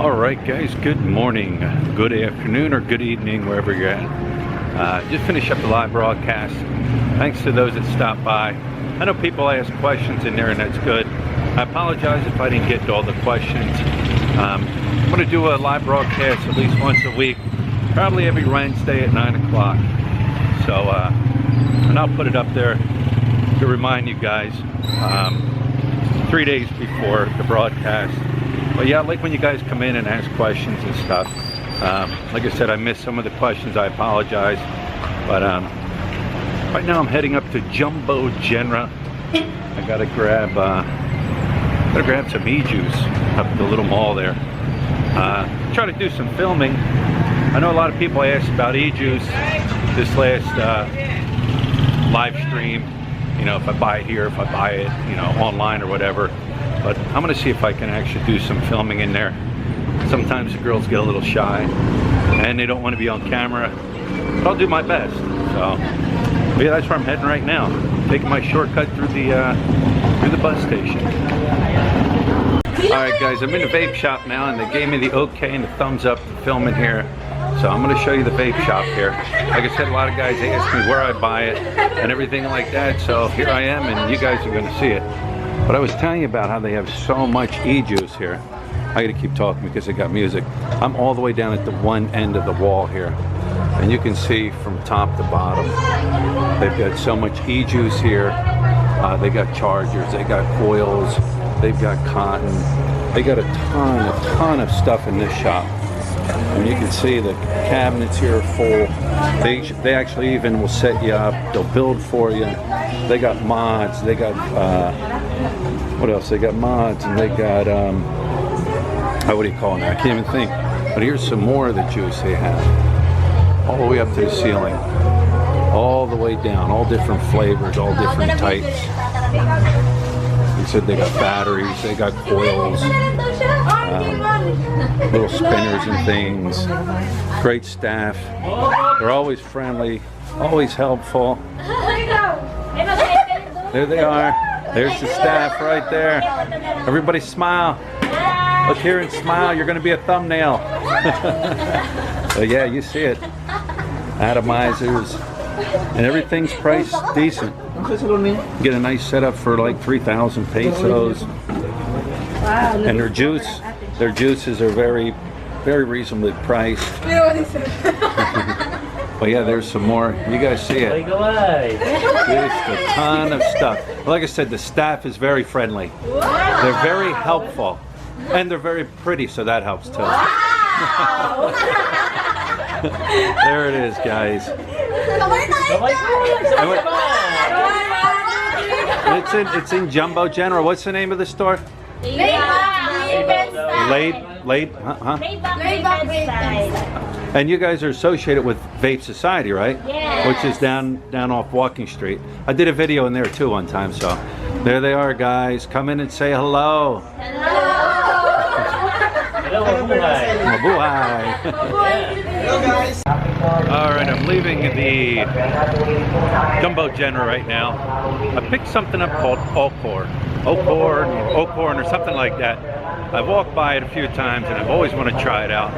Alright guys, good morning, good afternoon, or good evening, wherever you're at. Just finished up the live broadcast. Thanks to those that stopped by. I know people ask questions in there, and that's good. I apologize if I didn't get to all the questions. I'm going to do a live broadcast at least once a week, probably every Wednesday at 9 o'clock. So, and I'll put it up there to remind you guys 3 days before the broadcast. But yeah, I like when you guys come in and ask questions and stuff. Like I said, I missed some of the questions. I apologize. But right now I'm heading up to Jumbo Jenra. I gotta grab some e-juice up at the little mall there. Try to do some filming. I know a lot of people asked about e-juice this last live stream. You know, if I buy it here, if I buy it, you know, online or whatever. But I'm gonna see if I can actually do some filming in there. Sometimes the girls get a little shy and they don't want to be on camera, but I'll do my best. So but yeah, that's where I'm heading right now. Taking my shortcut through the bus station. Alright guys, I'm in the vape shop now, and they gave me the okay and the thumbs up to film in here. So I'm going to show you the vape shop here. Like I said, a lot of guys ask me where I buy it and everything like that. So here I am, and you guys are going to see it. But I was telling you about how they have so much e-juice here. I gotta keep talking because they got music. I'm all the way down at the one end of the wall here, and you can see from top to bottom they've got so much e-juice here. They got chargers, they got oils, they've got cotton, they got a ton of stuff in this shop. And you can see the cabinets here are full. They actually even will set you up, they'll build for you. They got mods, they got what else? They got mods, and they got what do you call it now? I can't even think. But here's some more of the juice they have. All the way up to the ceiling. All the way down. All different flavors, all different types. They said they got batteries, they got coils, little spinners and things. Great staff. They're always friendly, always helpful. There they are. There's the staff right there. Everybody smile. Look here and smile. You're going to be a thumbnail. So yeah, you see it. Atomizers. And everything's priced decent. You get a nice setup for like 3,000 pesos. And their juices are very, very reasonably priced. But yeah, there's some more. You guys see it. Just a ton of stuff. Like I said, the staff is very friendly. They're very helpful. And they're very pretty, so that helps too. There it is, guys. It's in Jumbo General. What's the name of the store? And you guys are associated with Vape Society, right? Yeah. Which is down off Walking Street. I did a video in there too one time, so there they are, guys. Come in and say hello. Hello, mabuhay. Hello, guys. All right, I'm leaving the Dumbo General right now. I picked something up called Ocorn or something like that. I've walked by it a few times and I've always wanted to try it out.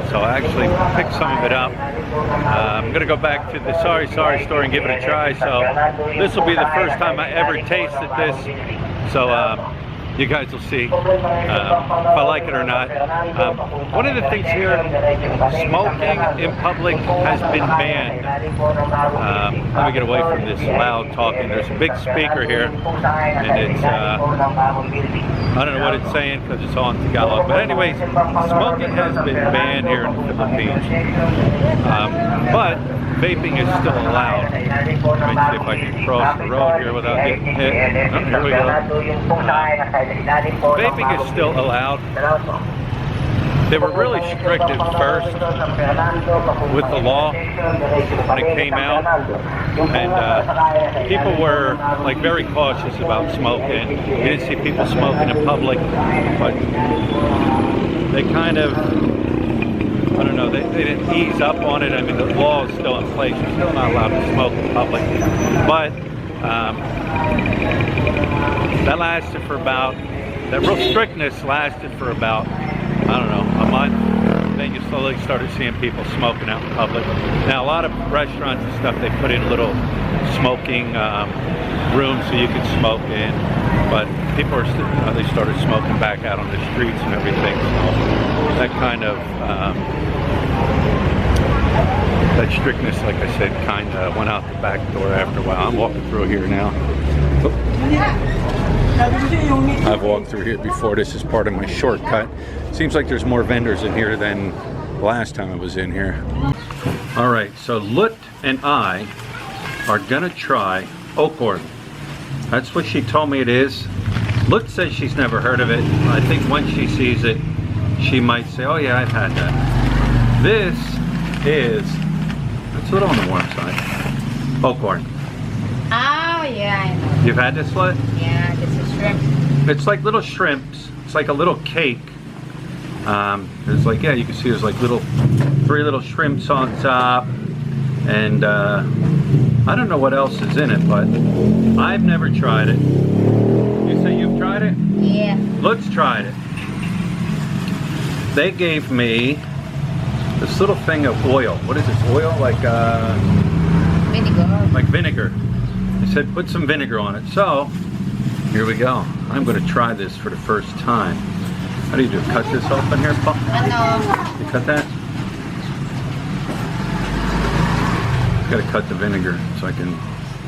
So I actually picked some of it up. I'm going to go back to the Sorry store and give it a try. So this will be the first time I ever tasted this. So you guys will see if I like it or not. One of the things here, smoking in public has been banned. Let me get away from this loud talking. There's a big speaker here, and it's, I don't know what it's saying because it's all in Tagalog. But anyways, smoking has been banned here in the Philippines. But vaping is still allowed. Let me see if I can cross the road here without getting hit. Oh, here we go. Vaping is still allowed. They were really strict at first with the law when it came out, and people were like very cautious about smoking. You didn't see people smoking in public, but they kind of, I don't know, they didn't ease up on it. I mean, the law is still in place. You're still not allowed to smoke in public, but that lasted for about, that real strictness lasted for about, I don't know, a month. Then you slowly started seeing people smoking out in public. Now a lot of restaurants and stuff, they put in little smoking rooms so you can smoke in, but people are still, they started smoking back out on the streets and everything. So that kind of that strictness, like I said, kind of went out the back door after a while. I'm walking through here now. I've walked through here before. This is part of my shortcut. Seems like there's more vendors in here than last time I was in here. All right, so Lut and I are gonna try Oakhorn. That's what she told me it is. Lut says she's never heard of it. I think once she sees it, she might say, oh yeah, I've had that. This is, it's a little on the warm side, Oakhorn. Oh yeah, I know. You've had this, Lut? Yeah, this is shrimp. It's like little shrimps. It's like a little cake. There's like, yeah, you can see there's like three little shrimps on top. And I don't know what else is in it, but I've never tried it. You say you've tried it? Yeah. Let's try it. They gave me this little thing of oil. What is this oil? Like Vinegar. Like vinegar. They said put some vinegar on it. So here we go. I'm going to try this for the first time. How do you do? Cut this open here, Paul? No. You cut that? Got to cut the vinegar so I can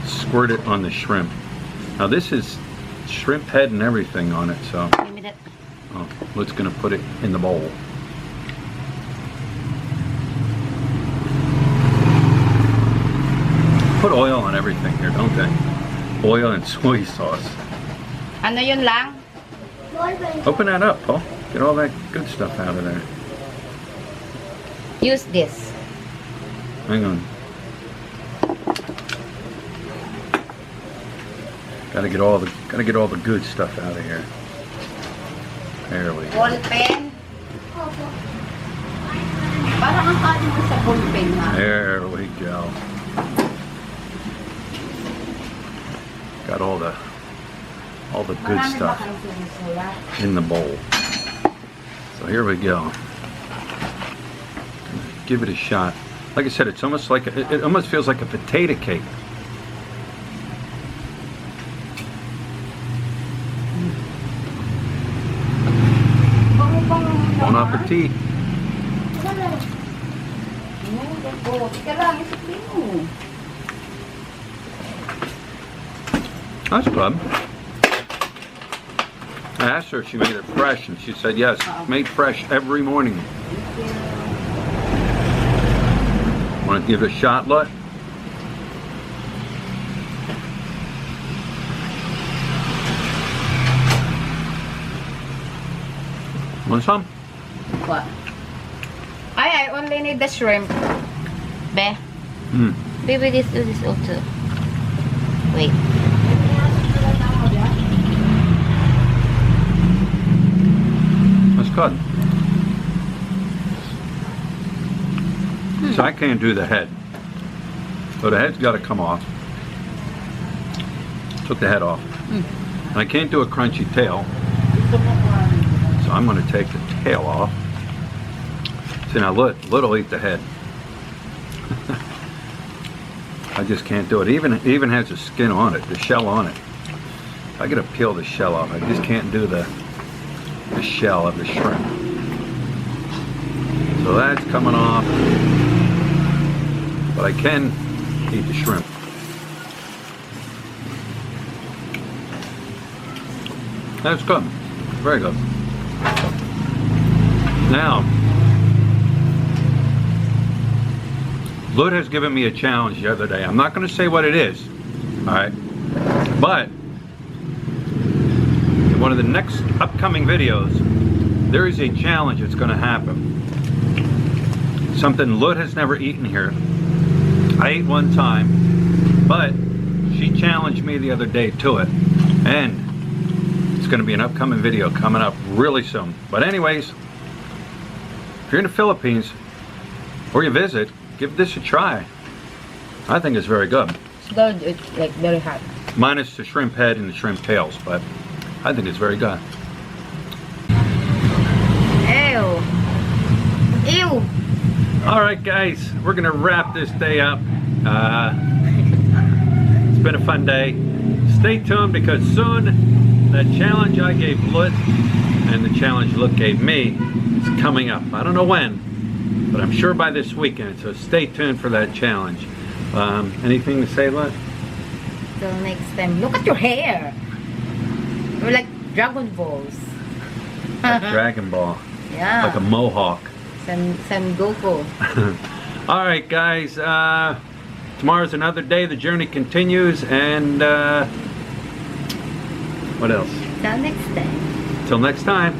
squirt it on the shrimp. Now this is shrimp head and everything on it, so oh, Lut's gonna put it in the bowl. Put oil on everything here, don't they? Oil and soy sauce. Ano yun lang? Open that up, Paul. Get all that good stuff out of there. Use this. Hang on. Gotta get all the good stuff out of here. There we go. Ball pen. Parang ang kanin ko sa ball pen, ha? There we go. Got all the good stuff in the bowl. So here we go. Give it a shot. Like I said, it's almost like it almost feels like a potato cake. Bon appetit. That's good. I asked her if she made it fresh, and she said yes, made fresh every morning. Want to give it a shot, Lut? Want some? What? I only need the shrimp. Be. Maybe this do this also. Wait. That's good. So I can't do the head. So the head's got to come off. Took the head off. And I can't do a crunchy tail. So I'm going to take the tail off. See, now Lut will eat the head. I just can't do it. It even has the skin on it, the shell on it. I got to peel the shell off. I just can't do the shell of the shrimp. So that's coming off. But I can eat the shrimp. That's good. Very good. Now, Lut has given me a challenge the other day. I'm not going to say what it is, all right? But in one of the next upcoming videos, there is a challenge that's going to happen. Something Lut has never eaten here. I ate one time, but she challenged me the other day to it, and it's going to be an upcoming video coming up really soon. But anyways, if you're in the Philippines or you visit, give this a try. I think it's very good. It's good. It's like very hot. Minus the shrimp head and the shrimp tails, but I think it's very good. Ew. All right, guys, we're gonna wrap this day up. It's been a fun day. Stay tuned because soon that challenge I gave Lut and the challenge Lut gave me is coming up. I don't know when, but I'm sure by this weekend. So stay tuned for that challenge. Anything to say, Lut? Till next time. Look at your hair. You're like Dragon Balls. Like Dragon Ball. Yeah. Like a mohawk. San Goku. All right, guys. Tomorrow's another day. The journey continues, and what else? Till next time. Till next time.